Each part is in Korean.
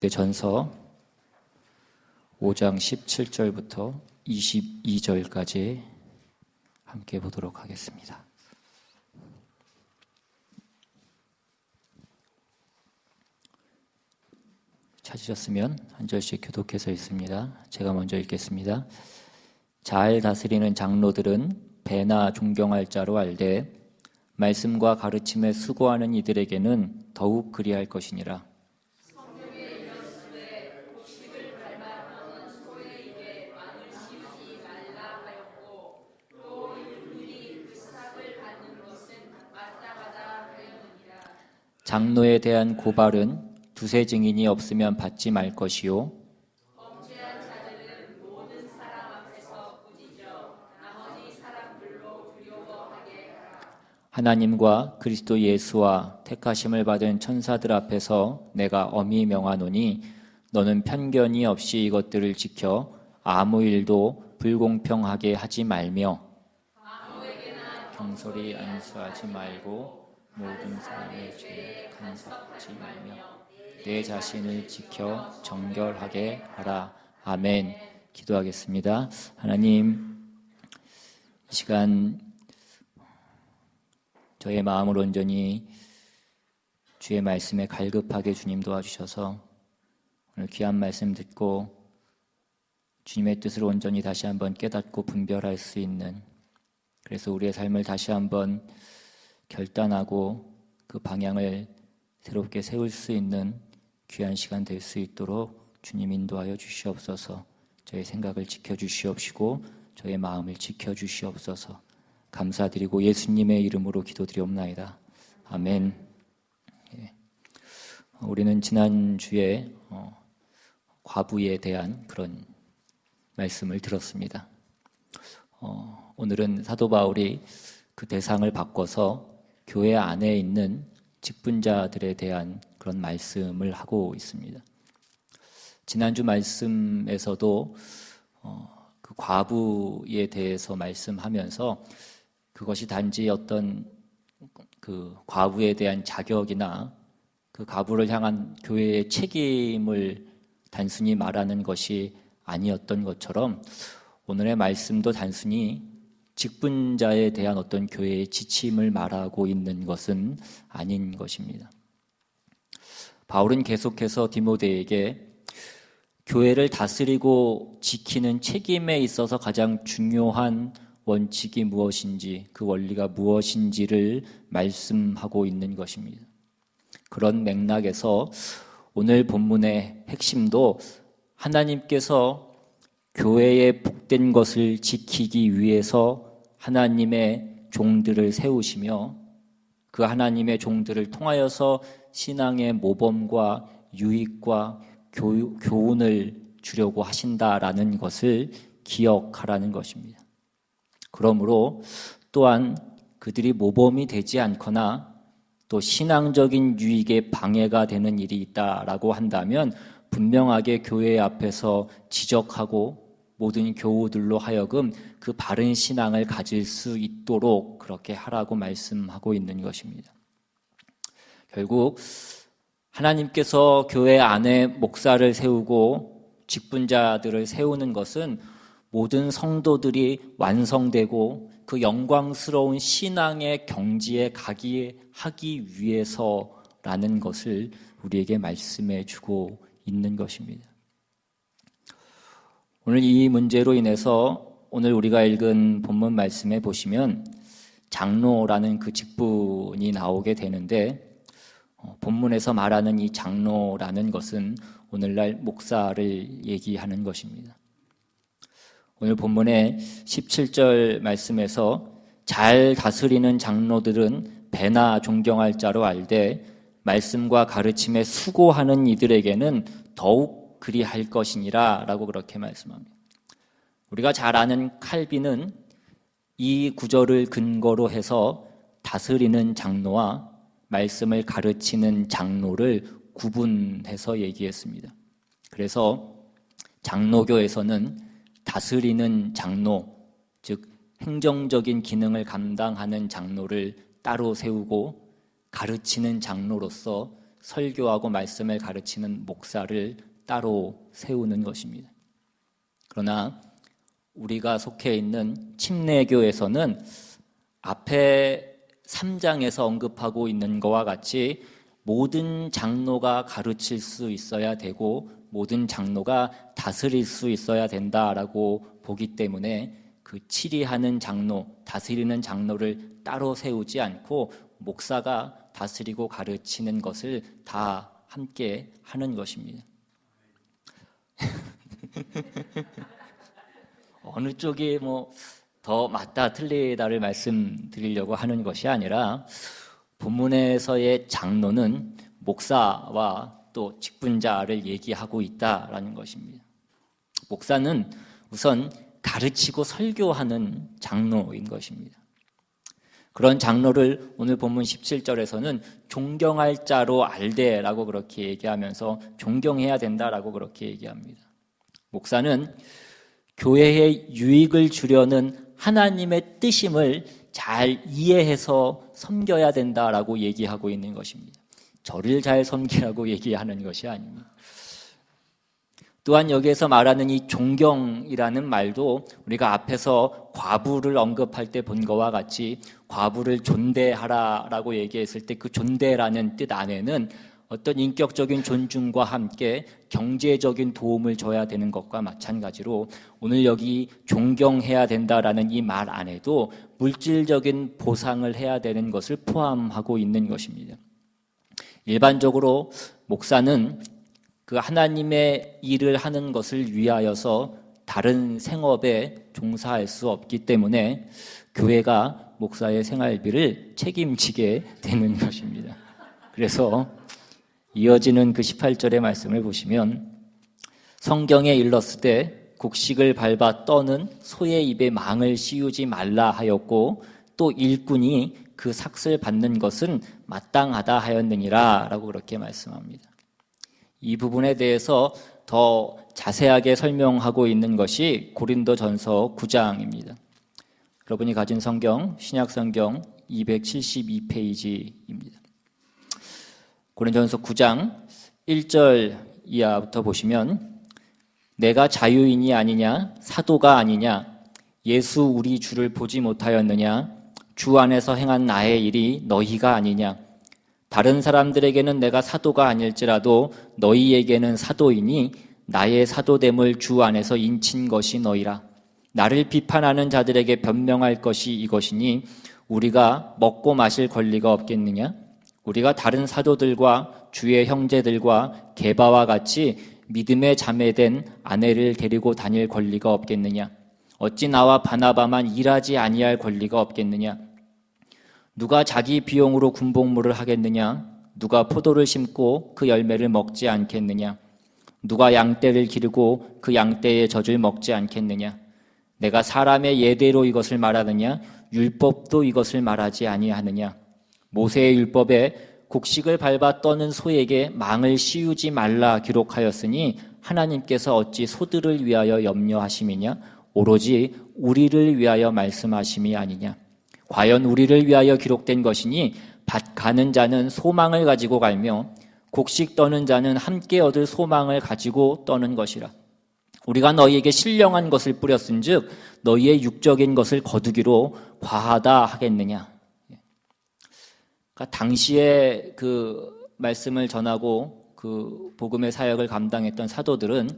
전서 5장 17절부터 22절까지 함께 보도록 하겠습니다. 찾으셨으면 한 절씩 교독해서 읽습니다. 제가 먼저 읽겠습니다. 잘 다스리는 장로들은 배나 존경할 자로 알되 말씀과 가르침에 수고하는 이들에게는 더욱 그리할 것이니라. 장로에 대한 고발은 두세 증인이 없으면 받지 말 것이요, 범죄한 자들은 모든 사람 앞에서 꾸짖어 나머지 사람들로 두려워하게 하라. 하나님과 그리스도 예수와 택하심을 받은 천사들 앞에서 내가 엄히 명하노니 너는 편견이 없이 이것들을 지켜 아무 일도 불공평하게 하지 말며 아무에게나 경솔히 안수하지 말고 모든 사람의 죄에 간섭하지 말며 내 자신을 지켜 정결하게 하라. 아멘. 기도하겠습니다. 하나님, 이 시간 저의 마음을 온전히 주의 말씀에 갈급하게 주님 도와주셔서 오늘 귀한 말씀 듣고 주님의 뜻을 온전히 다시 한번 깨닫고 분별할 수 있는, 그래서 우리의 삶을 다시 한번 결단하고 그 방향을 새롭게 세울 수 있는 귀한 시간 될 수 있도록 주님 인도하여 주시옵소서. 저의 생각을 지켜주시옵시고 저의 마음을 지켜주시옵소서. 감사드리고 예수님의 이름으로 기도드리옵나이다. 아멘. 우리는 지난주에 과부에 대한 그런 말씀을 들었습니다. 오늘은 사도 바울이 그 대상을 바꿔서 교회 안에 있는 직분자들에 대한 그런 말씀을 하고 있습니다. 지난주 말씀에서도 그 과부에 대해서 말씀하면서 그것이 단지 어떤 그 과부에 대한 자격이나 그 과부를 향한 교회의 책임을 단순히 말하는 것이 아니었던 것처럼 오늘의 말씀도 단순히 직분자에 대한 어떤 교회의 지침을 말하고 있는 것은 아닌 것입니다. 바울은 계속해서 디모데에게 교회를 다스리고 지키는 책임에 있어서 가장 중요한 원칙이 무엇인지, 그 원리가 무엇인지를 말씀하고 있는 것입니다. 그런 맥락에서 오늘 본문의 핵심도 하나님께서 교회의 복된 것을 지키기 위해서 하나님의 종들을 세우시며 그 하나님의 종들을 통하여서 신앙의 모범과 유익과 교훈을 주려고 하신다라는 것을 기억하라는 것입니다. 그러므로 또한 그들이 모범이 되지 않거나 또 신앙적인 유익에 방해가 되는 일이 있다라고 한다면 분명하게 교회 앞에서 지적하고 모든 교우들로 하여금 그 바른 신앙을 가질 수 있도록 그렇게 하라고 말씀하고 있는 것입니다. 결국 하나님께서 교회 안에 목사를 세우고 직분자들을 세우는 것은 모든 성도들이 완성되고 그 영광스러운 신앙의 경지에 하기 위해서라는 것을 우리에게 말씀해 주고 있는 것입니다. 오늘 이 문제로 인해서 오늘 우리가 읽은 본문 말씀에 보시면 장로라는 그 직분이 나오게 되는데 본문에서 말하는 이 장로라는 것은 오늘날 목사를 얘기하는 것입니다. 오늘 본문의 17절 말씀에서 잘 다스리는 장로들은 배나 존경할 자로 알되 말씀과 가르침에 수고하는 이들에게는 더욱 그리할 것이니라 라고 그렇게 말씀합니다. 우리가 잘 아는 칼빈은 이 구절을 근거로 해서 다스리는 장로와 말씀을 가르치는 장로를 구분해서 얘기했습니다. 그래서 장로교에서는 다스리는 장로, 즉 행정적인 기능을 감당하는 장로를 따로 세우고 가르치는 장로로서 설교하고 말씀을 가르치는 목사를 따로 세우는 것입니다. 그러나 우리가 속해 있는 침례교에서는 앞에 3장에서 언급하고 있는 것과 같이 모든 장로가 가르칠 수 있어야 되고 모든 장로가 다스릴 수 있어야 된다라고 보기 때문에 그 치리하는 장로, 다스리는 장로를 따로 세우지 않고 목사가 다스리고 가르치는 것을 다 함께 하는 것입니다. 어느 쪽이 더 맞다 틀리다를 말씀드리려고 하는 것이 아니라 본문에서의 장로는 목사와 또 직분자를 얘기하고 있다라는 것입니다. 목사는 우선 가르치고 설교하는 장로인 것입니다. 그런 장로를 오늘 본문 17절에서는 존경할 자로 알되라고 그렇게 얘기하면서 존경해야 된다라고 그렇게 얘기합니다. 목사는 교회에 유익을 주려는 하나님의 뜻임을 잘 이해해서 섬겨야 된다라고 얘기하고 있는 것입니다. 저를 잘 섬기라고 얘기하는 것이 아닙니다. 또한 여기에서 말하는 이 존경이라는 말도 우리가 앞에서 과부를 언급할 때 본 것과 같이 과부를 존대하라라고 얘기했을 때 그 존대라는 뜻 안에는 어떤 인격적인 존중과 함께 경제적인 도움을 줘야 되는 것과 마찬가지로 오늘 여기 존경해야 된다라는 이 말 안에도 물질적인 보상을 해야 되는 것을 포함하고 있는 것입니다. 일반적으로 목사는 그 하나님의 일을 하는 것을 위하여서 다른 생업에 종사할 수 없기 때문에 교회가 목사의 생활비를 책임지게 되는 것입니다. 그래서 이어지는 그 18절의 말씀을 보시면 성경에 일렀으되 곡식을 밟아 떠는 소의 입에 망을 씌우지 말라 하였고 또 일꾼이 그 삭슬 받는 것은 마땅하다 하였느니라 라고 그렇게 말씀합니다. 이 부분에 대해서 더 자세하게 설명하고 있는 것이 고린도전서 9장입니다. 여러분이 가진 성경, 신약성경 272페이지입니다. 고린도전서 9장 1절 이하부터 보시면 내가 자유인이 아니냐 사도가 아니냐 예수 우리 주를 보지 못하였느냐 주 안에서 행한 나의 일이 너희가 아니냐 다른 사람들에게는 내가 사도가 아닐지라도 너희에게는 사도이니 나의 사도됨을 주 안에서 인친 것이 너희라. 나를 비판하는 자들에게 변명할 것이 이것이니 우리가 먹고 마실 권리가 없겠느냐? 우리가 다른 사도들과 주의 형제들과 게바와 같이 믿음에 자매된 아내를 데리고 다닐 권리가 없겠느냐? 어찌 나와 바나바만 일하지 아니할 권리가 없겠느냐? 누가 자기 비용으로 군복무를 하겠느냐? 누가 포도를 심고 그 열매를 먹지 않겠느냐? 누가 양떼를 기르고 그 양떼의 젖을 먹지 않겠느냐? 내가 사람의 예대로 이것을 말하느냐? 율법도 이것을 말하지 아니하느냐? 모세의 율법에 곡식을 밟아 떠는 소에게 망을 씌우지 말라 기록하였으니 하나님께서 어찌 소들을 위하여 염려하심이냐? 오로지 우리를 위하여 말씀하심이 아니냐? 과연 우리를 위하여 기록된 것이니 밭 가는 자는 소망을 가지고 갈며 곡식 떠는 자는 함께 얻을 소망을 가지고 떠는 것이라. 우리가 너희에게 신령한 것을 뿌렸은즉 너희의 육적인 것을 거두기로 과하다 하겠느냐. 그러니까 당시에 그 말씀을 전하고 그 복음의 사역을 감당했던 사도들은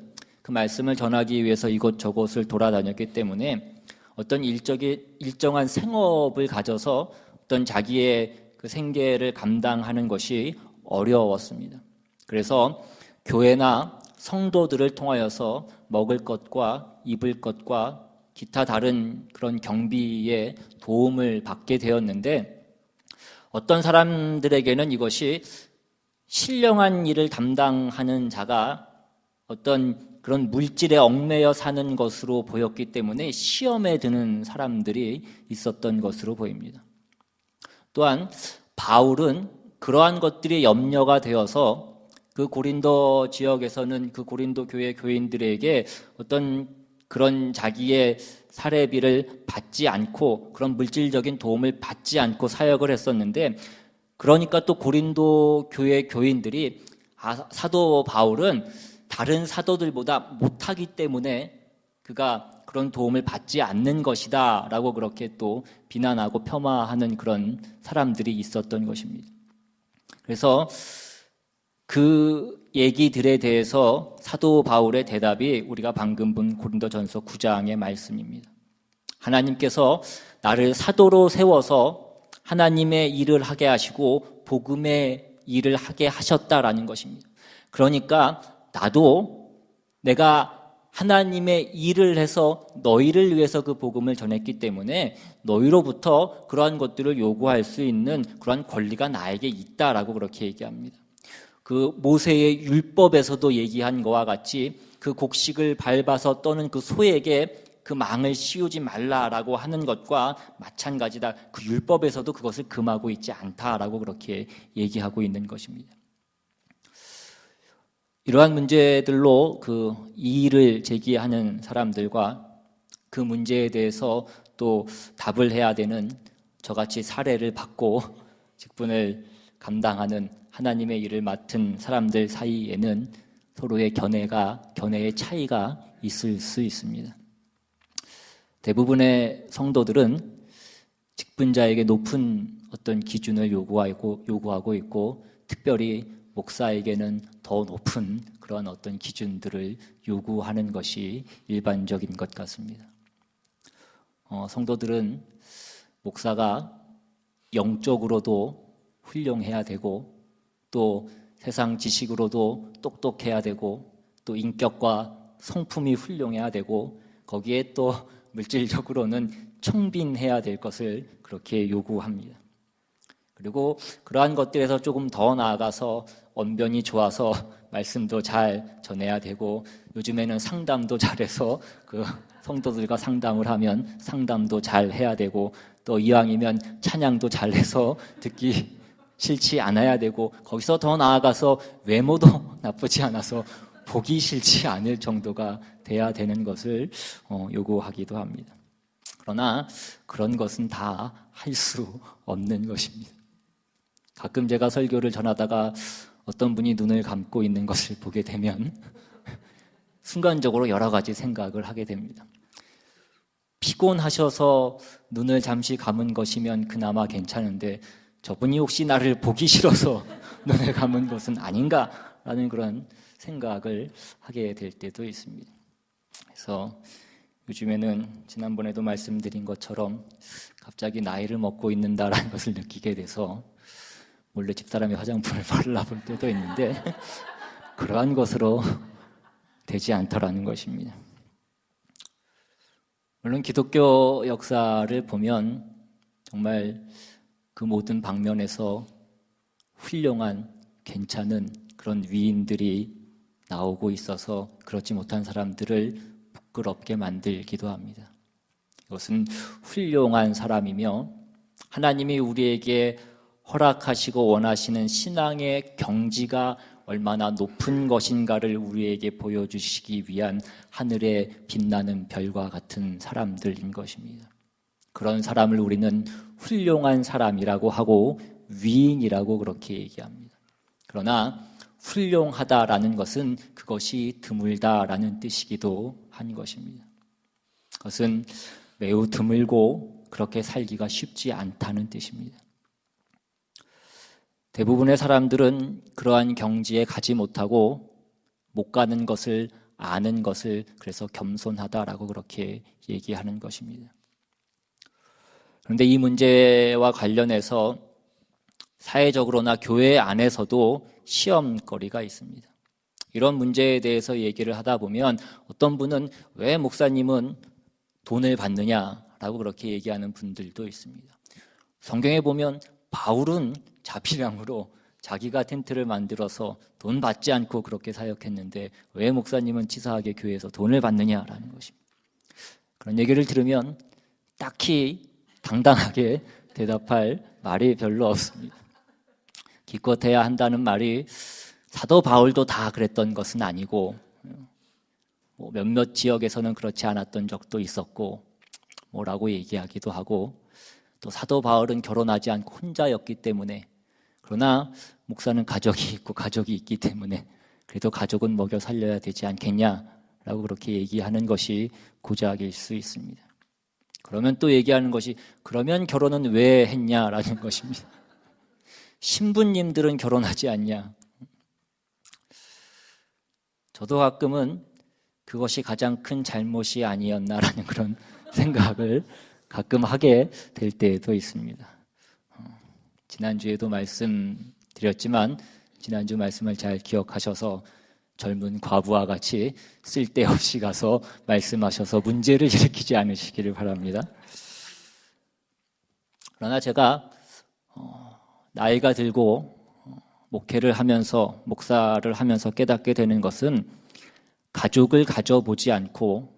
그 말씀을 전하기 위해서 이곳저곳을 돌아다녔기 때문에 어떤 일정한 생업을 가져서 어떤 자기의 그 생계를 감당하는 것이 어려웠습니다. 그래서 교회나 성도들을 통하여서 먹을 것과 입을 것과 기타 다른 그런 경비에 도움을 받게 되었는데 어떤 사람들에게는 이것이 신령한 일을 담당하는 자가 어떤 그런 물질에 얽매여 사는 것으로 보였기 때문에 시험에 드는 사람들이 있었던 것으로 보입니다. 또한 바울은 그러한 것들이 염려가 되어서 그 고린도 지역에서는 그 고린도 교회 교인들에게 어떤 그런 자기의 사례비를 받지 않고 그런 물질적인 도움을 받지 않고 사역을 했었는데 그러니까 또 고린도 교회 교인들이 사도 바울은 다른 사도들보다 못하기 때문에 그가 그런 도움을 받지 않는 것이다 라고 그렇게 또 비난하고 폄하하는 그런 사람들이 있었던 것입니다. 그래서 그 얘기들에 대해서 사도 바울의 대답이 우리가 방금 본 고린도전서 9장의 말씀입니다. 하나님께서 나를 사도로 세워서 하나님의 일을 하게 하시고 복음의 일을 하게 하셨다라는 것입니다. 그러니까 나도 내가 하나님의 일을 해서 너희를 위해서 그 복음을 전했기 때문에 너희로부터 그러한 것들을 요구할 수 있는 그러한 권리가 나에게 있다라고 그렇게 얘기합니다. 그 모세의 율법에서도 얘기한 것과 같이 그 곡식을 밟아서 떠는 그 소에게 그 망을 씌우지 말라라고 하는 것과 마찬가지다. 그 율법에서도 그것을 금하고 있지 않다라고 그렇게 얘기하고 있는 것입니다. 이러한 문제들로 그 이의를 제기하는 사람들과 그 문제에 대해서 또 답을 해야 되는 저같이 사례를 받고 직분을 감당하는 하나님의 일을 맡은 사람들 사이에는 서로의 견해의 차이가 있을 수 있습니다. 대부분의 성도들은 직분자에게 높은 어떤 기준을 요구하고 있고 특별히 목사에게는 더 높은 그런 어떤 기준들을 요구하는 것이 일반적인 것 같습니다. 성도들은 목사가 영적으로도 훌륭해야 되고 또 세상 지식으로도 똑똑해야 되고 또 인격과 성품이 훌륭해야 되고 거기에 또 물질적으로는 청빈해야 될 것을 그렇게 요구합니다. 그리고 그러한 것들에서 조금 더 나아가서 언변이 좋아서 말씀도 잘 전해야 되고 요즘에는 상담도 잘해서 그 성도들과 상담을 하면 상담도 잘 해야 되고 또 이왕이면 찬양도 잘해서 듣기 싫지 않아야 되고 거기서 더 나아가서 외모도 나쁘지 않아서 보기 싫지 않을 정도가 돼야 되는 것을 요구하기도 합니다. 그러나 그런 것은 다 할 수 없는 것입니다. 가끔 제가 설교를 전하다가 어떤 분이 눈을 감고 있는 것을 보게 되면 순간적으로 여러 가지 생각을 하게 됩니다. 피곤하셔서 눈을 잠시 감은 것이면 그나마 괜찮은데 저분이 혹시 나를 보기 싫어서 눈을 감은 것은 아닌가라는 그런 생각을 하게 될 때도 있습니다. 그래서 요즘에는 지난번에도 말씀드린 것처럼 갑자기 나이를 먹고 있는다라는 것을 느끼게 돼서 몰래 집사람이 화장품을 발라볼 때도 있는데 그러한 것으로 되지 않더라는 것입니다. 물론 기독교 역사를 보면 정말 그 모든 방면에서 훌륭한 괜찮은 그런 위인들이 나오고 있어서 그렇지 못한 사람들을 부끄럽게 만들기도 합니다. 이것은 훌륭한 사람이며 하나님이 우리에게 허락하시고 원하시는 신앙의 경지가 얼마나 높은 것인가를 우리에게 보여주시기 위한 하늘에 빛나는 별과 같은 사람들인 것입니다. 그런 사람을 우리는 훌륭한 사람이라고 하고 위인이라고 그렇게 얘기합니다. 그러나 훌륭하다라는 것은 그것이 드물다라는 뜻이기도 한 것입니다. 그것은 매우 드물고 그렇게 살기가 쉽지 않다는 뜻입니다. 대부분의 사람들은 그러한 경지에 가지 못하고 못 가는 것을 아는 것을 그래서 겸손하다라고 그렇게 얘기하는 것입니다. 그런데 이 문제와 관련해서 사회적으로나 교회 안에서도 시험거리가 있습니다. 이런 문제에 대해서 얘기를 하다 보면 어떤 분은 왜 목사님은 돈을 받느냐라고 그렇게 얘기하는 분들도 있습니다. 성경에 보면 바울은 자비량으로 자기가 텐트를 만들어서 돈 받지 않고 그렇게 사역했는데 왜 목사님은 치사하게 교회에서 돈을 받느냐라는 것입니다. 그런 얘기를 들으면 딱히 당당하게 대답할 말이 별로 없습니다. 기껏해야 한다는 말이 사도 바울도 다 그랬던 것은 아니고 몇몇 지역에서는 그렇지 않았던 적도 있었고 뭐라고 얘기하기도 하고 또 사도 바울은 결혼하지 않고 혼자였기 때문에 그러나 목사는 가족이 있고 가족이 있기 때문에 그래도 가족은 먹여 살려야 되지 않겠냐라고 그렇게 얘기하는 것이 고작일 수 있습니다. 그러면 또 얘기하는 것이 그러면 결혼은 왜 했냐라는 것입니다. 신부님들은 결혼하지 않냐. 저도 가끔은 그것이 가장 큰 잘못이 아니었나라는 그런 생각을 가끔 하게 될 때도 있습니다. 지난주에도 말씀드렸지만 지난주 말씀을 잘 기억하셔서 젊은 과부와 같이 쓸데없이 가서 말씀하셔서 문제를 일으키지 않으시기를 바랍니다. 그러나 제가 나이가 들고 목회를 하면서 목사를 하면서 깨닫게 되는 것은 가족을 가져보지 않고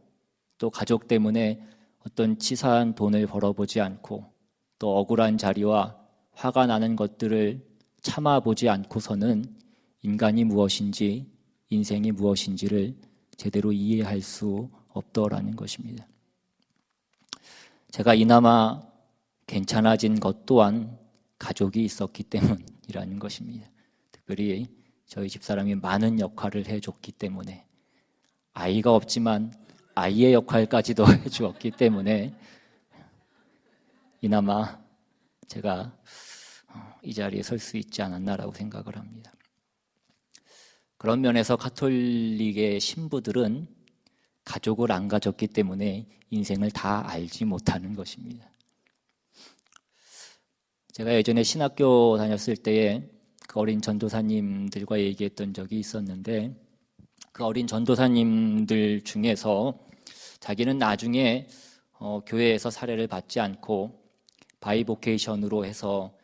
또 가족 때문에 어떤 치사한 돈을 벌어보지 않고 또 억울한 자리와 화가 나는 것들을 참아보지 않고서는 인간이 무엇인지 인생이 무엇인지를 제대로 이해할 수 없더라는 것입니다. 제가 이나마 괜찮아진 것 또한 가족이 있었기 때문이라는 것입니다. 특별히 저희 집사람이 많은 역할을 해줬기 때문에 아이가 없지만 아이의 역할까지도 해주었기 때문에 이나마 제가 이 자리에 설 수 있지 않았나라고 생각을 합니다. 그런 면에서 가톨릭의 신부들은 가족을 안 가졌기 때문에 인생을 다 알지 못하는 것입니다. 제가 예전에 신학교 다녔을 때에 그 어린 전도사님들과 얘기했던 적이 있었는데 그 어린 전도사님들 중에서 자기는 나중에 교회에서 사례를 받지 않고 바이보케이션으로 해서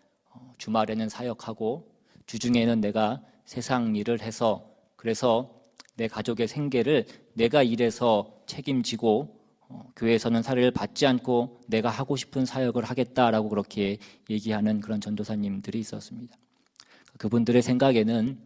주말에는 사역하고 주중에는 내가 세상 일을 해서 그래서 내 가족의 생계를 내가 일해서 책임지고 교회에서는 사례를 받지 않고 내가 하고 싶은 사역을 하겠다라고 그렇게 얘기하는 그런 전도사님들이 있었습니다. 그분들의 생각에는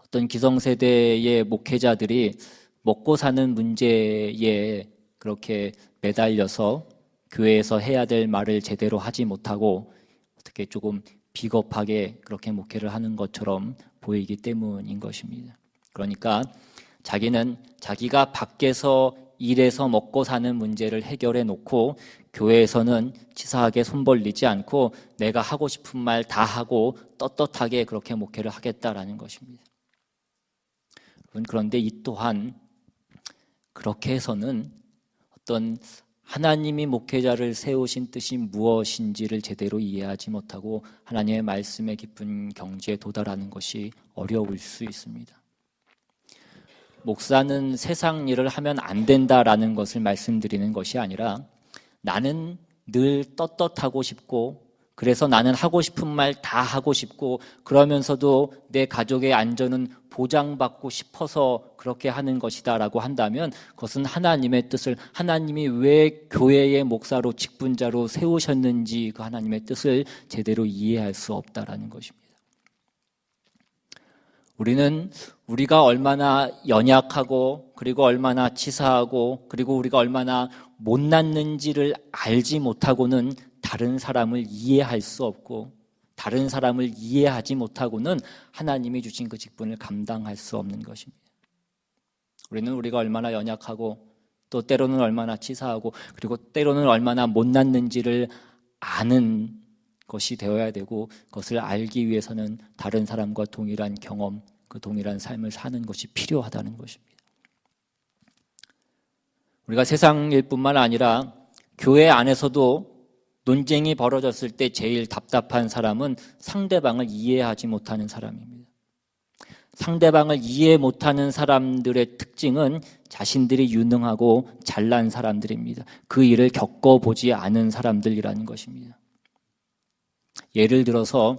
어떤 기성세대의 목회자들이 먹고 사는 문제에 그렇게 매달려서 교회에서 해야 될 말을 제대로 하지 못하고 어떻게 조금 비겁하게 그렇게 목회를 하는 것처럼 보이기 때문인 것입니다. 그러니까 자기는 자기가 밖에서 일해서 먹고 사는 문제를 해결해 놓고 교회에서는 치사하게 손 벌리지 않고 내가 하고 싶은 말 다 하고 떳떳하게 그렇게 목회를 하겠다라는 것입니다. 그런데 이 또한 그렇게 해서는 어떤 하나님이 목회자를 세우신 뜻이 무엇인지를 제대로 이해하지 못하고 하나님의 말씀의 깊은 경지에 도달하는 것이 어려울 수 있습니다. 목사는 세상 일을 하면 안 된다라는 것을 말씀드리는 것이 아니라 나는 늘 떳떳하고 싶고 그래서 나는 하고 싶은 말 다 하고 싶고 그러면서도 내 가족의 안전은 보장받고 싶어서 그렇게 하는 것이다라고 한다면 그것은 하나님의 뜻을 하나님이 왜 교회의 목사로 직분자로 세우셨는지 그 하나님의 뜻을 제대로 이해할 수 없다라는 것입니다. 우리는 우리가 얼마나 연약하고 그리고 얼마나 치사하고 그리고 우리가 얼마나 못났는지를 알지 못하고는 다른 사람을 이해할 수 없고 다른 사람을 이해하지 못하고는 하나님이 주신 그 직분을 감당할 수 없는 것입니다. 우리는 우리가 얼마나 연약하고 또 때로는 얼마나 치사하고 그리고 때로는 얼마나 못났는지를 아는 것이 되어야 되고 그것을 알기 위해서는 다른 사람과 동일한 경험, 그 동일한 삶을 사는 것이 필요하다는 것입니다. 우리가 세상 일뿐만 아니라 교회 안에서도 논쟁이 벌어졌을 때 제일 답답한 사람은 상대방을 이해하지 못하는 사람입니다. 상대방을 이해 못하는 사람들의 특징은 자신들이 유능하고 잘난 사람들입니다. 그 일을 겪어보지 않은 사람들이라는 것입니다. 예를 들어서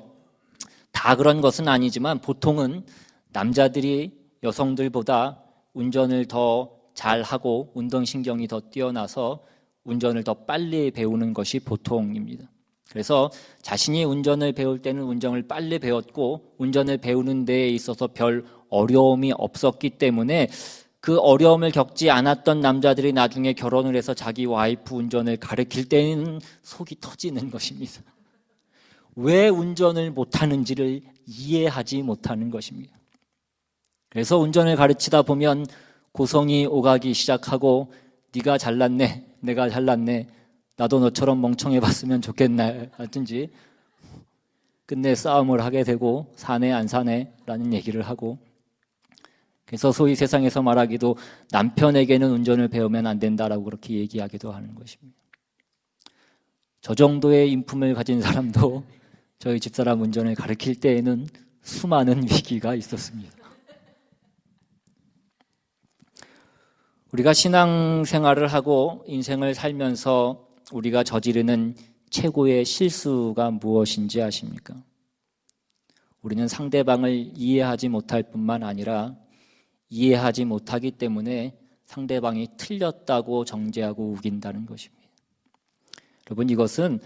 다 그런 것은 아니지만 보통은 남자들이 여성들보다 운전을 더 잘하고 운동신경이 더 뛰어나서 운전을 더 빨리 배우는 것이 보통입니다. 그래서 자신이 운전을 배울 때는 운전을 빨리 배웠고 운전을 배우는 데에 있어서 별 어려움이 없었기 때문에 그 어려움을 겪지 않았던 남자들이 나중에 결혼을 해서 자기 와이프 운전을 가르칠 때는 속이 터지는 것입니다. 왜 운전을 못하는지를 이해하지 못하는 것입니다. 그래서 운전을 가르치다 보면 고성이 오가기 시작하고 네가 잘났네, 내가 잘났네, 나도 너처럼 멍청해봤으면 좋겠네 하든지 끝내 싸움을 하게 되고 사네 안 사네 라는 얘기를 하고, 그래서 소위 세상에서 말하기도 남편에게는 운전을 배우면 안 된다라고 그렇게 얘기하기도 하는 것입니다. 저 정도의 인품을 가진 사람도 저희 집사람 운전을 가르칠 때에는 수많은 위기가 있었습니다. 우리가 신앙생활을 하고 인생을 살면서 우리가 저지르는 최고의 실수가 무엇인지 아십니까? 우리는 상대방을 이해하지 못할 뿐만 아니라 이해하지 못하기 때문에 상대방이 틀렸다고 정죄하고 우긴다는 것입니다. 여러분, 이것은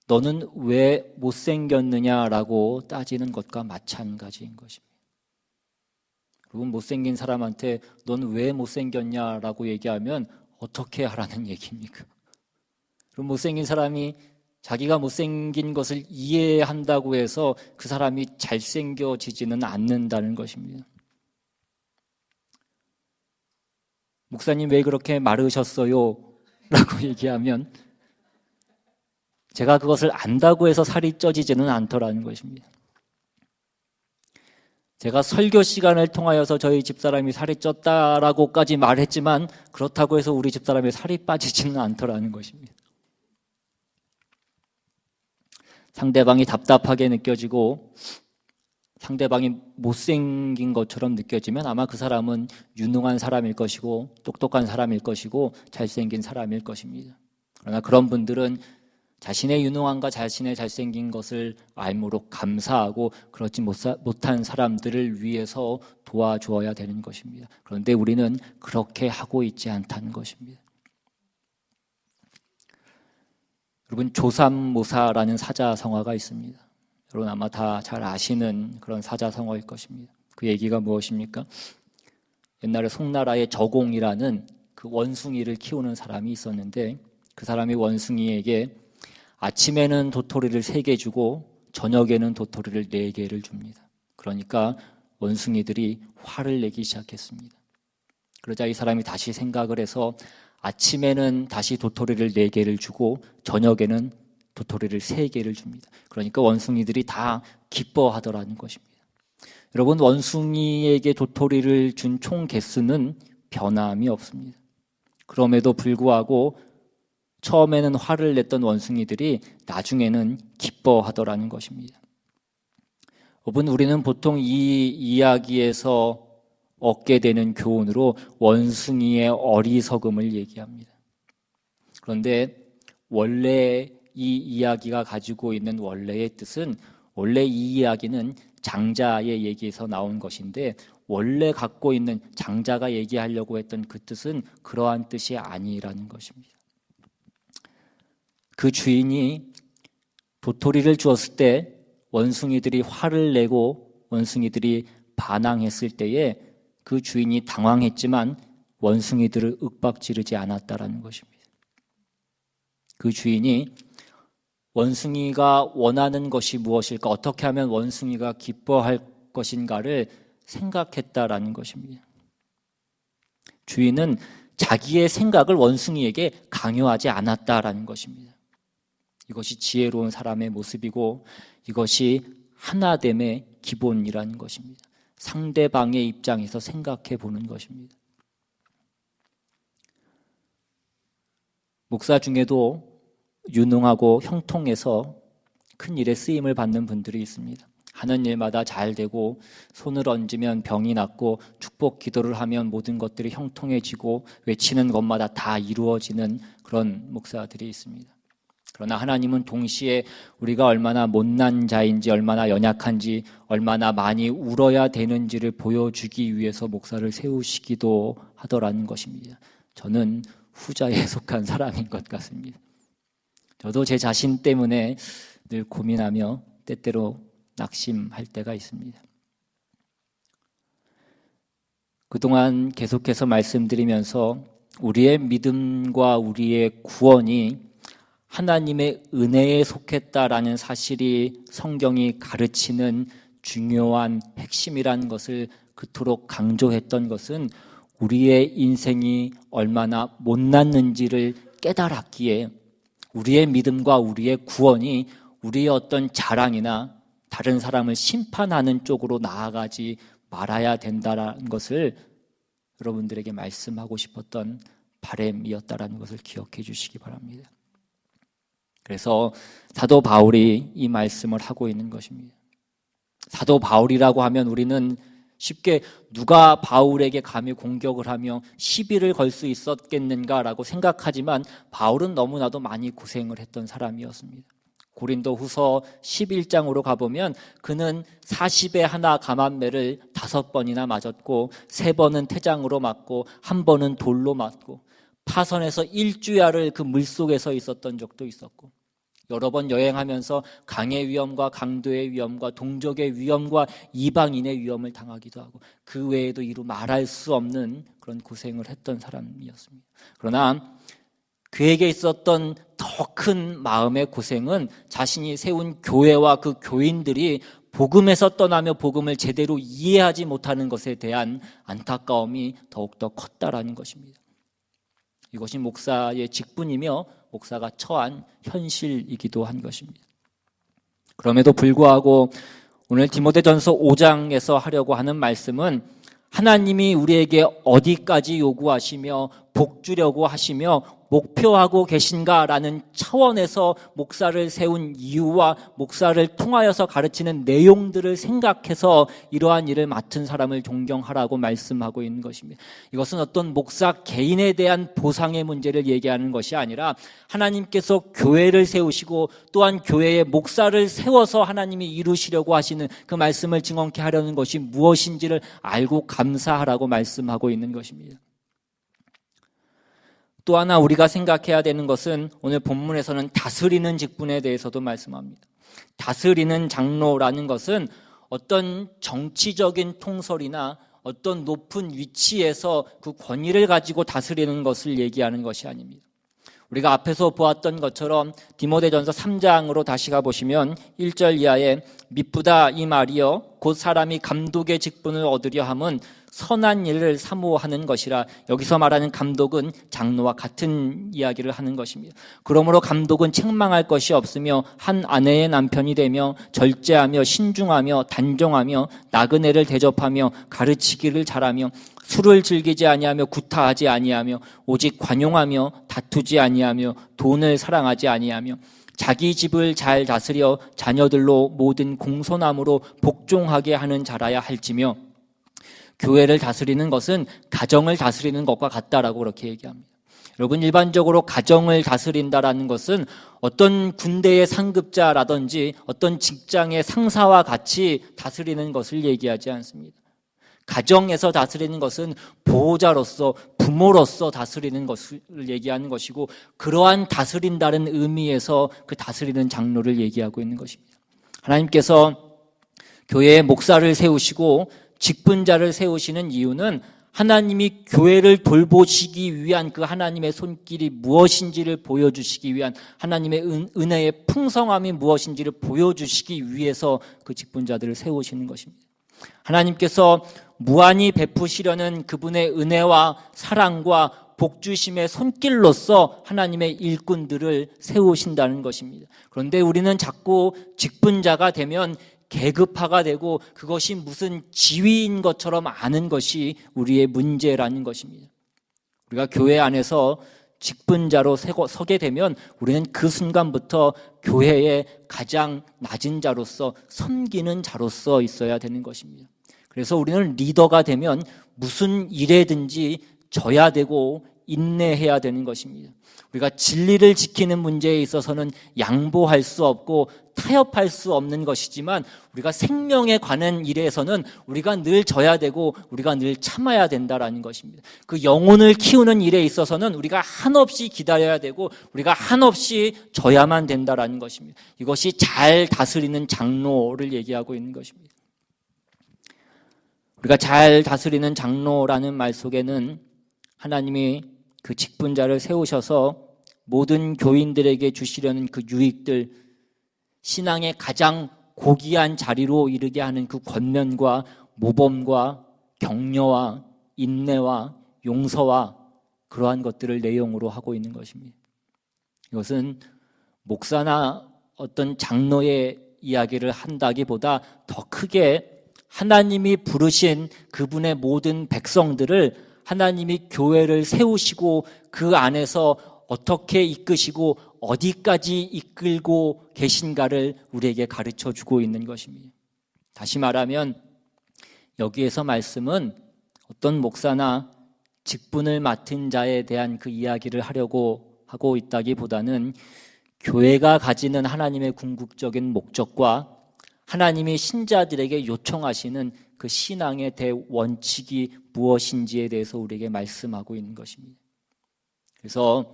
너는 왜 못생겼느냐라고 따지는 것과 마찬가지인 것입니다. 여러분, 못생긴 사람한테 넌 왜 못생겼냐라고 얘기하면 어떻게 하라는 얘기입니까? 그럼 못생긴 사람이 자기가 못생긴 것을 이해한다고 해서 그 사람이 잘생겨지지는 않는다는 것입니다. 목사님 왜 그렇게 마르셨어요? 라고 얘기하면 제가 그것을 안다고 해서 살이 쪄지지는 않더라는 것입니다. 제가 설교 시간을 통하여서 저희 집사람이 살이 쪘다라고까지 말했지만 그렇다고 해서 우리 집사람이 살이 빠지지는 않더라는 것입니다. 상대방이 답답하게 느껴지고 상대방이 못생긴 것처럼 느껴지면 아마 그 사람은 유능한 사람일 것이고 똑똑한 사람일 것이고 잘생긴 사람일 것입니다. 그러나 그런 분들은 자신의 유능함과 자신의 잘생긴 것을 알므로 감사하고 그렇지 못한 사람들을 위해서 도와주어야 되는 것입니다. 그런데 우리는 그렇게 하고 있지 않다는 것입니다. 여러분, 조삼모사라는 사자성어가 있습니다. 여러분 아마 다 잘 아시는 그런 사자성어일 것입니다. 그 얘기가 무엇입니까? 옛날에 송나라의 저공이라는 그 원숭이를 키우는 사람이 있었는데 그 사람이 원숭이에게 아침에는 도토리를 3개 주고 저녁에는 도토리를 4개를 줍니다. 그러니까 원숭이들이 화를 내기 시작했습니다. 그러자 이 사람이 다시 생각을 해서 아침에는 다시 도토리를 4개를 주고 저녁에는 도토리를 3개를 줍니다. 그러니까 원숭이들이 다 기뻐하더라는 것입니다. 여러분, 원숭이에게 도토리를 준 총 개수는 변함이 없습니다. 그럼에도 불구하고 처음에는 화를 냈던 원숭이들이 나중에는 기뻐하더라는 것입니다. 여러분, 우리는 보통 이 이야기에서 얻게 되는 교훈으로 원숭이의 어리석음을 얘기합니다. 그런데 원래 이 이야기가 가지고 있는 원래의 뜻은, 원래 이 이야기는 장자의 얘기에서 나온 것인데 원래 갖고 있는 장자가 얘기하려고 했던 그 뜻은 그러한 뜻이 아니라는 것입니다. 그 주인이 도토리를 주었을 때 원숭이들이 화를 내고 원숭이들이 반항했을 때에 그 주인이 당황했지만 원숭이들을 윽박지르지 않았다라는 것입니다. 그 주인이 원숭이가 원하는 것이 무엇일까, 어떻게 하면 원숭이가 기뻐할 것인가를 생각했다라는 것입니다. 주인은 자기의 생각을 원숭이에게 강요하지 않았다라는 것입니다. 이것이 지혜로운 사람의 모습이고 이것이 하나됨의 기본이라는 것입니다. 상대방의 입장에서 생각해 보는 것입니다. 목사 중에도 유능하고 형통해서 큰 일에 쓰임을 받는 분들이 있습니다. 하는 일마다 잘 되고 손을 얹으면 병이 낫고 축복 기도를 하면 모든 것들이 형통해지고 외치는 것마다 다 이루어지는 그런 목사들이 있습니다. 그러나 하나님은 동시에 우리가 얼마나 못난 자인지, 얼마나 연약한지, 얼마나 많이 울어야 되는지를 보여주기 위해서 목사를 세우시기도 하더라는 것입니다. 저는 후자에 속한 사람인 것 같습니다. 저도 제 자신 때문에 늘 고민하며 때때로 낙심할 때가 있습니다. 그동안 계속해서 말씀드리면서 우리의 믿음과 우리의 구원이 하나님의 은혜에 속했다라는 사실이 성경이 가르치는 중요한 핵심이라는 것을 그토록 강조했던 것은 우리의 인생이 얼마나 못났는지를 깨달았기에 우리의 믿음과 우리의 구원이 우리의 어떤 자랑이나 다른 사람을 심판하는 쪽으로 나아가지 말아야 된다는 것을 여러분들에게 말씀하고 싶었던 바람이었다는 것을 기억해 주시기 바랍니다. 그래서 사도 바울이 이 말씀을 하고 있는 것입니다. 사도 바울이라고 하면 우리는 쉽게 누가 바울에게 감히 공격을 하며 시비를 걸 수 있었겠는가라고 생각하지만 바울은 너무나도 많이 고생을 했던 사람이었습니다. 고린도 후서 11장으로 가보면 그는 40에 하나 감한매를 5번이나 맞았고 3번은 태장으로 맞고 1번은 돌로 맞고 파선에서 일주야를 그 물속에서 있었던 적도 있었고 여러 번 여행하면서 강의 위험과 강도의 위험과 동족의 위험과 이방인의 위험을 당하기도 하고 그 외에도 이루 말할 수 없는 그런 고생을 했던 사람이었습니다. 그러나 그에게 있었던 더 큰 마음의 고생은 자신이 세운 교회와 그 교인들이 복음에서 떠나며 복음을 제대로 이해하지 못하는 것에 대한 안타까움이 더욱더 컸다라는 것입니다. 이것이 목사의 직분이며 목사가 처한 현실이기도 한 것입니다. 그럼에도 불구하고 오늘 디모데전서 5장에서 하려고 하는 말씀은 하나님이 우리에게 어디까지 요구하시며 복 주려고 하시며 목표하고 계신가라는 차원에서 목사를 세운 이유와 목사를 통하여서 가르치는 내용들을 생각해서 이러한 일을 맡은 사람을 존경하라고 말씀하고 있는 것입니다. 이것은 어떤 목사 개인에 대한 보상의 문제를 얘기하는 것이 아니라 하나님께서 교회를 세우시고 또한 교회에 목사를 세워서 하나님이 이루시려고 하시는 그 말씀을 증언케 하려는 것이 무엇인지를 알고 감사하라고 말씀하고 있는 것입니다. 또 하나 우리가 생각해야 되는 것은 오늘 본문에서는 다스리는 직분에 대해서도 말씀합니다. 다스리는 장로라는 것은 어떤 정치적인 통솔이나 어떤 높은 위치에서 그 권위를 가지고 다스리는 것을 얘기하는 것이 아닙니다. 우리가 앞에서 보았던 것처럼 디모데전서 3장으로 다시 가보시면 1절 이하에 미쁘다 이 말이여 곧 사람이 감독의 직분을 얻으려 함은 선한 일을 사모하는 것이라. 여기서 말하는 감독은 장로와 같은 이야기를 하는 것입니다. 그러므로 감독은 책망할 것이 없으며 한 아내의 남편이 되며 절제하며 신중하며 단정하며 나그네를 대접하며 가르치기를 잘하며 술을 즐기지 아니하며 구타하지 아니하며 오직 관용하며 다투지 아니하며 돈을 사랑하지 아니하며 자기 집을 잘 다스려 자녀들로 모든 공손함으로 복종하게 하는 자라야 할지며 교회를 다스리는 것은 가정을 다스리는 것과 같다라고 그렇게 얘기합니다. 여러분, 일반적으로 가정을 다스린다라는 것은 어떤 군대의 상급자라든지 어떤 직장의 상사와 같이 다스리는 것을 얘기하지 않습니다. 가정에서 다스리는 것은 보호자로서 부모로서 다스리는 것을 얘기하는 것이고 그러한 다스린다는 의미에서 그 다스리는 장로를 얘기하고 있는 것입니다. 하나님께서 교회에 목사를 세우시고 직분자를 세우시는 이유는 하나님이 교회를 돌보시기 위한 그 하나님의 손길이 무엇인지를 보여주시기 위한 하나님의 은혜의 풍성함이 무엇인지를 보여주시기 위해서 그 직분자들을 세우시는 것입니다. 하나님께서 무한히 베푸시려는 그분의 은혜와 사랑과 복주심의 손길로서 하나님의 일꾼들을 세우신다는 것입니다. 그런데 우리는 자꾸 직분자가 되면 계급화가 되고 그것이 무슨 지위인 것처럼 아는 것이 우리의 문제라는 것입니다. 우리가 교회 안에서 직분자로 서게 되면 우리는 그 순간부터 교회의 가장 낮은 자로서 섬기는 자로서 있어야 되는 것입니다. 그래서 우리는 리더가 되면 무슨 일에든지 져야 되고 인내해야 되는 것입니다. 우리가 진리를 지키는 문제에 있어서는 양보할 수 없고 타협할 수 없는 것이지만 우리가 생명에 관한 일에서는 우리가 늘 져야 되고 우리가 늘 참아야 된다라는 것입니다. 그 영혼을 키우는 일에 있어서는 우리가 한없이 기다려야 되고 우리가 한없이 져야만 된다라는 것입니다. 이것이 잘 다스리는 장로를 얘기하고 있는 것입니다. 우리가 잘 다스리는 장로라는 말 속에는 하나님이 그 직분자를 세우셔서 모든 교인들에게 주시려는 그 유익들, 신앙의 가장 고귀한 자리로 이르게 하는 그 권면과 모범과 격려와 인내와 용서와 그러한 것들을 내용으로 하고 있는 것입니다. 이것은 목사나 어떤 장로의 이야기를 한다기보다 더 크게 하나님이 부르신 그분의 모든 백성들을 하나님이 교회를 세우시고 그 안에서 어떻게 이끄시고 어디까지 이끌고 계신가를 우리에게 가르쳐 주고 있는 것입니다. 다시 말하면 여기에서 말씀은 어떤 목사나 직분을 맡은 자에 대한 그 이야기를 하려고 하고 있다기보다는 교회가 가지는 하나님의 궁극적인 목적과 하나님이 신자들에게 요청하시는 그 신앙의 대원칙이 무엇인지에 대해서 우리에게 말씀하고 있는 것입니다. 그래서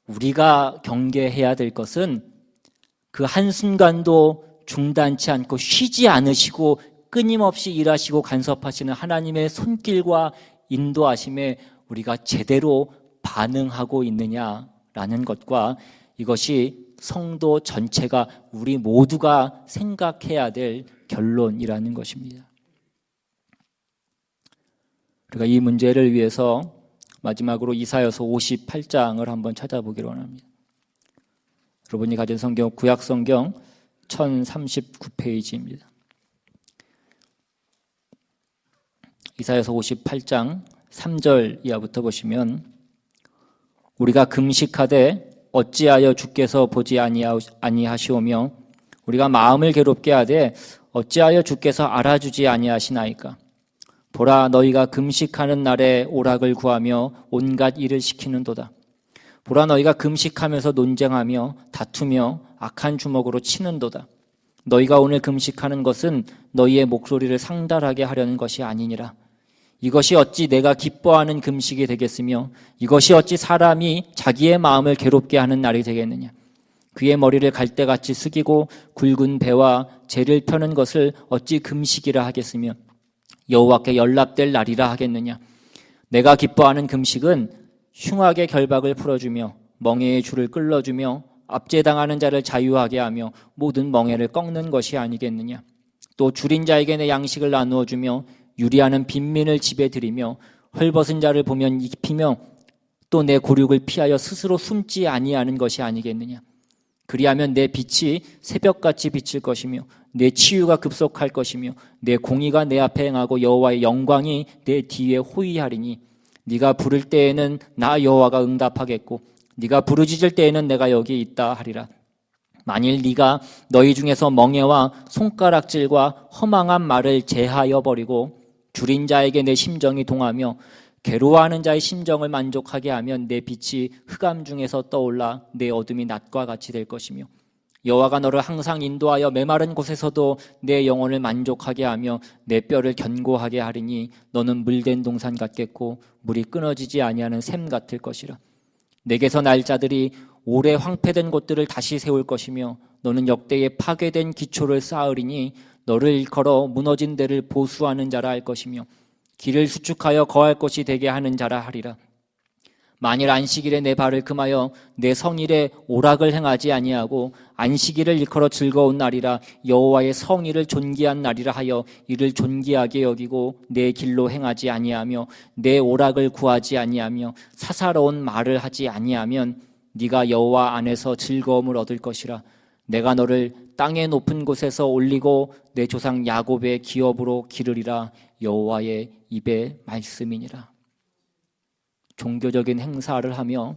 우리가 경계해야 될 것은 그 한순간도 중단치 않고 쉬지 않으시고 끊임없이 일하시고 간섭하시는 하나님의 손길과 인도하심에 우리가 제대로 반응하고 있느냐라는 것과 이것이 성도 전체가 우리 모두가 생각해야 될 결론이라는 것입니다. 우리가 이 문제를 위해서 마지막으로 이사야서 58장을 한번 찾아보기로 합니다. 여러분이 가진 성경 구약 성경 1039페이지입니다. 이사야서 58장 3절 이하부터 보시면 우리가 금식하되 어찌하여 주께서 보지 아니하시오며 우리가 마음을 괴롭게 하되 어찌하여 주께서 알아주지 아니하시나이까. 보라 너희가 금식하는 날에 오락을 구하며 온갖 일을 시키는도다. 보라 너희가 금식하면서 논쟁하며 다투며 악한 주먹으로 치는도다. 너희가 오늘 금식하는 것은 너희의 목소리를 상달하게 하려는 것이 아니니라. 이것이 어찌 내가 기뻐하는 금식이 되겠으며 이것이 어찌 사람이 자기의 마음을 괴롭게 하는 날이 되겠느냐. 그의 머리를 갈대같이 숙이고 굵은 배와 재를 펴는 것을 어찌 금식이라 하겠으며 여호와께 연락될 날이라 하겠느냐. 내가 기뻐하는 금식은 흉악의 결박을 풀어주며 멍에의 줄을 끌어주며 압제당하는 자를 자유하게 하며 모든 멍에를 꺾는 것이 아니겠느냐. 또 줄인 자에게 내 양식을 나누어 주며 유리하는 빈민을 집에 들이며 헐벗은 자를 보면 입히며 또 내 곤욕을 피하여 스스로 숨지 아니하는 것이 아니겠느냐. 그리하면 내 빛이 새벽같이 비칠 것이며 내 치유가 급속할 것이며 내 공의가 내 앞에 행하고 여호와의 영광이 내 뒤에 호위하리니 네가 부를 때에는 나 여호와가 응답하겠고 네가 부르짖을 때에는 내가 여기 있다 하리라. 만일 네가 너희 중에서 멍에와 손가락질과 허망한 말을 제하여 버리고 줄인 자에게 내 심정이 동하며 괴로워하는 자의 심정을 만족하게 하면 내 빛이 흑암 중에서 떠올라 내 어둠이 낮과 같이 될 것이며 여호와가 너를 항상 인도하여 메마른 곳에서도 내 영혼을 만족하게 하며 내 뼈를 견고하게 하리니 너는 물된 동산 같겠고 물이 끊어지지 아니하는 샘 같을 것이라. 내게서 날 자들이 오래 황폐된 곳들을 다시 세울 것이며 너는 역대의 파괴된 기초를 쌓으리니 너를 일컬어 무너진 데를 보수하는 자라 할 것이며 길을 수축하여 거할 곳이 되게 하는 자라 하리라. 만일 안식일에 내 발을 금하여 내 성일에 오락을 행하지 아니하고 안식일을 일컬어 즐거운 날이라 여호와의 성일을 존귀한 날이라 하여 이를 존귀하게 여기고 내 길로 행하지 아니하며 내 오락을 구하지 아니하며 사사로운 말을 하지 아니하면 네가 여호와 안에서 즐거움을 얻을 것이라. 내가 너를 땅의 높은 곳에서 올리고 내 조상 야곱의 기업으로 기르리라. 여호와의 입의 말씀이니라. 종교적인 행사를 하며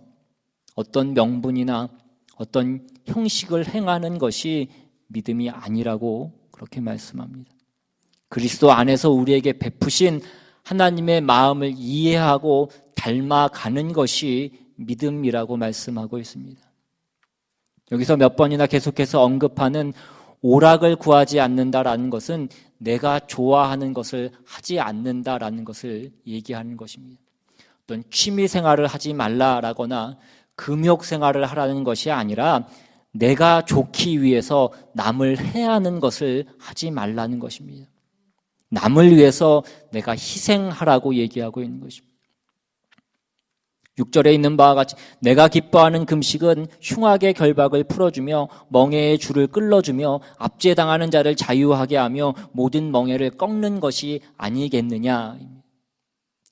어떤 명분이나 어떤 형식을 행하는 것이 믿음이 아니라고 그렇게 말씀합니다. 그리스도 안에서 우리에게 베푸신 하나님의 마음을 이해하고 닮아가는 것이 믿음이라고 말씀하고 있습니다. 여기서 몇 번이나 계속해서 언급하는 오락을 구하지 않는다라는 것은 내가 좋아하는 것을 하지 않는다라는 것을 얘기하는 것입니다. 어떤 취미 생활을 하지 말라라거나 금욕 생활을 하라는 것이 아니라 내가 좋기 위해서 남을 해하는 것을 하지 말라는 것입니다. 남을 위해서 내가 희생하라고 얘기하고 있는 것입니다. 6절에 있는 바와 같이 내가 기뻐하는 금식은 흉악의 결박을 풀어주며 멍에의 줄을 끌어주며 압제당하는 자를 자유하게 하며 모든 멍에를 꺾는 것이 아니겠느냐.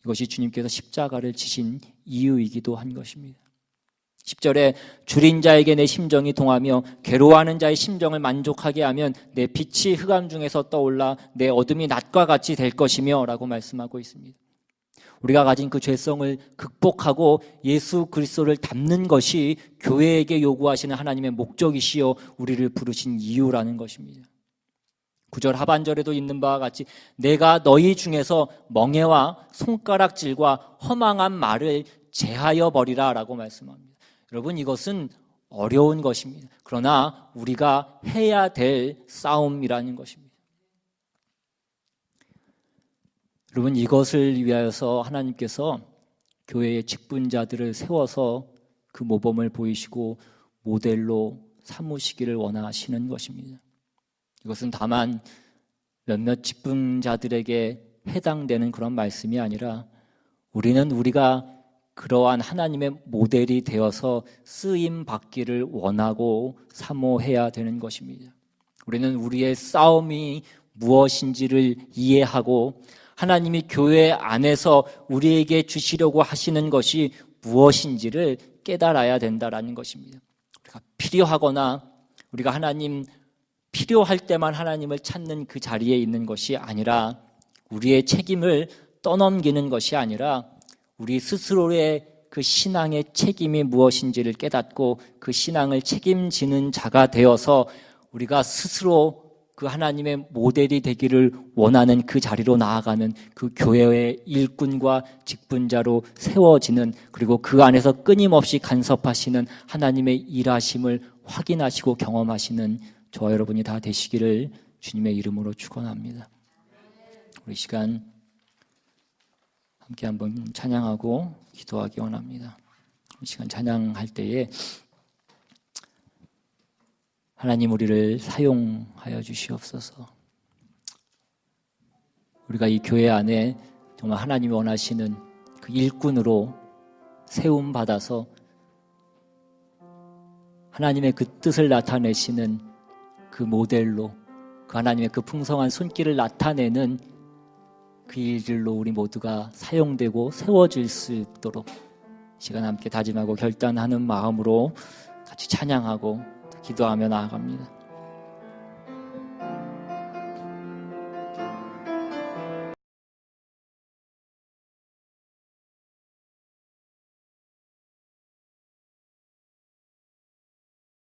이것이 주님께서 십자가를 지신 이유이기도 한 것입니다. 10절에 줄인 자에게 내 심정이 동하며 괴로워하는 자의 심정을 만족하게 하면 내 빛이 흑암 중에서 떠올라 내 어둠이 낮과 같이 될 것이며 라고 말씀하고 있습니다. 우리가 가진 그 죄성을 극복하고 예수 그리스도를 닮는 것이 교회에게 요구하시는 하나님의 목적이시요 우리를 부르신 이유라는 것입니다. 9절 하반절에도 있는 바와 같이 내가 너희 중에서 멍에와 손가락질과 허망한 말을 제하여 버리라 라고 말씀합니다. 여러분, 이것은 어려운 것입니다. 그러나 우리가 해야 될 싸움이라는 것입니다. 여러분, 이것을 위하여서 하나님께서 교회의 직분자들을 세워서 그 모범을 보이시고 모델로 삼으시기를 원하시는 것입니다. 이것은 다만 몇몇 직분자들에게 해당되는 그런 말씀이 아니라 우리는 우리가 그러한 하나님의 모델이 되어서 쓰임 받기를 원하고 사모해야 되는 것입니다. 우리는 우리의 싸움이 무엇인지를 이해하고 하나님이 교회 안에서 우리에게 주시려고 하시는 것이 무엇인지를 깨달아야 된다라는 것입니다. 우리가 필요하거나 우리가 하나님 필요할 때만 하나님을 찾는 그 자리에 있는 것이 아니라 우리의 책임을 떠넘기는 것이 아니라 우리 스스로의 그 신앙의 책임이 무엇인지를 깨닫고 그 신앙을 책임지는 자가 되어서 우리가 스스로 그 하나님의 모델이 되기를 원하는 그 자리로 나아가는 그 교회의 일꾼과 직분자로 세워지는, 그리고 그 안에서 끊임없이 간섭하시는 하나님의 일하심을 확인하시고 경험하시는 저와 여러분이 다 되시기를 주님의 이름으로 축원합니다. 우리 시간 함께 한번 찬양하고 기도하기 원합니다. 이 시간 찬양할 때에 하나님 우리를 사용하여 주시옵소서. 우리가 이 교회 안에 정말 하나님이 원하시는 그 일꾼으로 세움 받아서 하나님의 그 뜻을 나타내시는 그 모델로 그 하나님의 그 풍성한 손길을 나타내는 그 일들로 우리 모두가 사용되고 세워질 수 있도록 시간 함께 다짐하고 결단하는 마음으로 같이 찬양하고 기도하며 나아갑니다.